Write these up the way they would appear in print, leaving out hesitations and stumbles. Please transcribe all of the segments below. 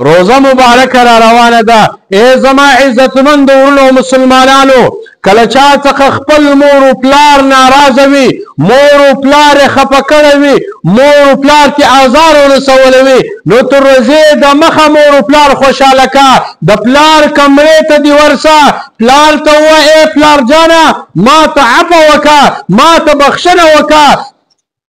روزه مبارکه را روانه ده. ای زما عزتمند ورونو مسلمانانو، کله چا څخه خپل مور و پلار ناراضه وي، مور و پلار یې خفه کړی وي، مور و پلار کې آزار ورسولی وي، نو تر روژې د مخه مور و پلار خوشحاله که. د پلار کمرې ته دې ورسه، پلار ته ووایه ای پلار جانه ما ته عفو وکړه، ما ته بخښنه وکړه،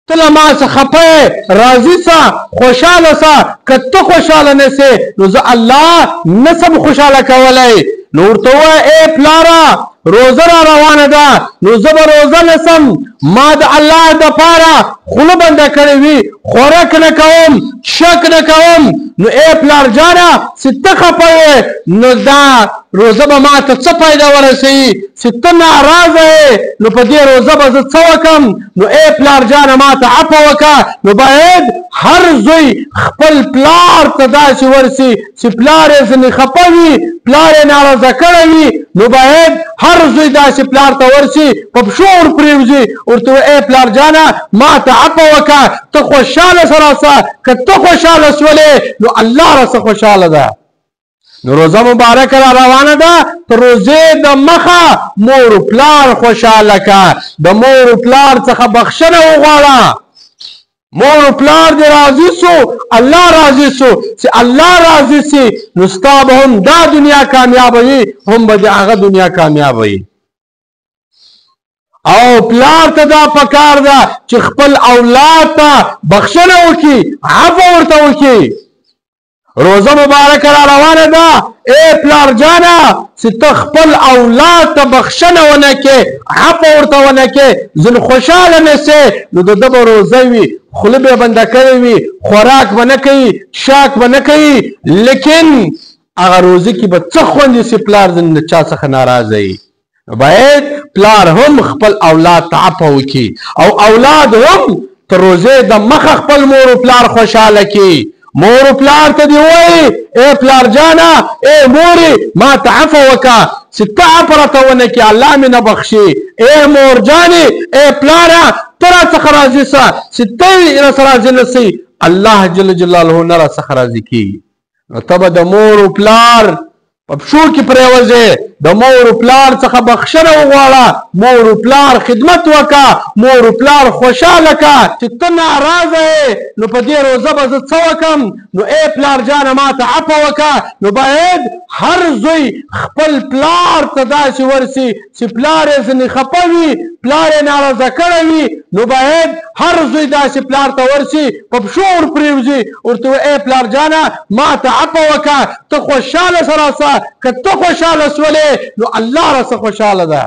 ته له ما څه خفه یې، راضي سه، خوشحاله سه. که ته خوشحاله نه سې نو زه الله نسم خوشحاله کولی. نو ورته ووایه ای پلاره روزه را روانه ده، نو زه به روزه نیسم، ما د الله دپاره خوله بنده کړې وي، خوراک نه کوم، شک نه کوم. نو ای پلار جانه چې ته خفه یې نو دا روزه به ما ته څه فایده ورسوي؟ چې ته ناراضه یې نو په دې روزه به زه څه وکړم؟ نو ای پلار جانه ما ته عفو وکړه. نو باید هر زوی خپل پلار ته داسې ورسي چې پلار یې ځینې خفه وي، پلار یې ناراضه کړی وي، نو باید هر زوی داسې پلار ته ورسي، په پښو ور پرېوځي، ورته وایي ای پلار جانه ما ته عفو وکړه، ته خوشحاله سه راسه. که ته خوشحاله شولې نو الله راسه خوشحاله ده. نو روزه مبارکه را روانه ده، تر روزې د مخه مور و پلار خوشحاله که، د مور و پلار څخه بخښنه وغواړه. مور و پلار دې راضي سو، الله راضي سو. چې الله راضي سي نو ستا به هم دا دنیا کامیابوي، هم به د هغه دنیا کامیابوي. او پلار ته دا پکار ده چې خپل اولاد ته بخښنه وکړي، عفو ورته وکړي. روزه مبارکه را روانه ده، ای پلار جانه چې ته خپل اولاد ته بخښنه ونه کړې، عفو ورته ونه کړې، ځینې خوشحاله نه سې نو د ده به روزه وي، خوله به یې بنده کړې وي، خوراک به نه کوي، شاک به نه کوي، لیکن هغه روزه کې به څه خوند وي چې پلار ځینې د چا څخه ناراضه وي. باید پلار هم خپل اولاد ته عفو وکړي او اولاد هم تر روزې د مخه خپل مور و پلار خوشحاله کړي. مور و پلار ته دې ووایي ای پلار جانه، ای مورې ما ته عفو وکړه، چې ته عفو راته ونه کړې الله مې نه بخښي. ای مور جانې، ای پلاره ته راڅخه راضي سه، چې ته راڅخه راضي نه سې الله جل جلاله نه راڅخه راضي کېږي. نو ته به د مور و پلار په پښو کې پرېوځې، د مور و پلار څخه بخښنه وغواړه، مور و پلار خدمت وکړه، مور و پلار خوشحاله کړه. چې ته ناراضه یې نو په دې روزه به زه څه وکړم؟ نو ای پلار جانه ما ته عفو وکړه. نو باید هر زوی خپل پلار ته داسې ورسي چې پلار یې ځینې خفه وي، پلار یې ناراضه کړی وي، نو باید هر زوی داسې پلار ته ورسي، په پښو ور پرېوځي، ورته وایي ای پلار جانه ما ته عفو وکړه، ته خوشحاله سه راسه. که ته خوشحاله شولې نو الله راسه خوشحاله ده.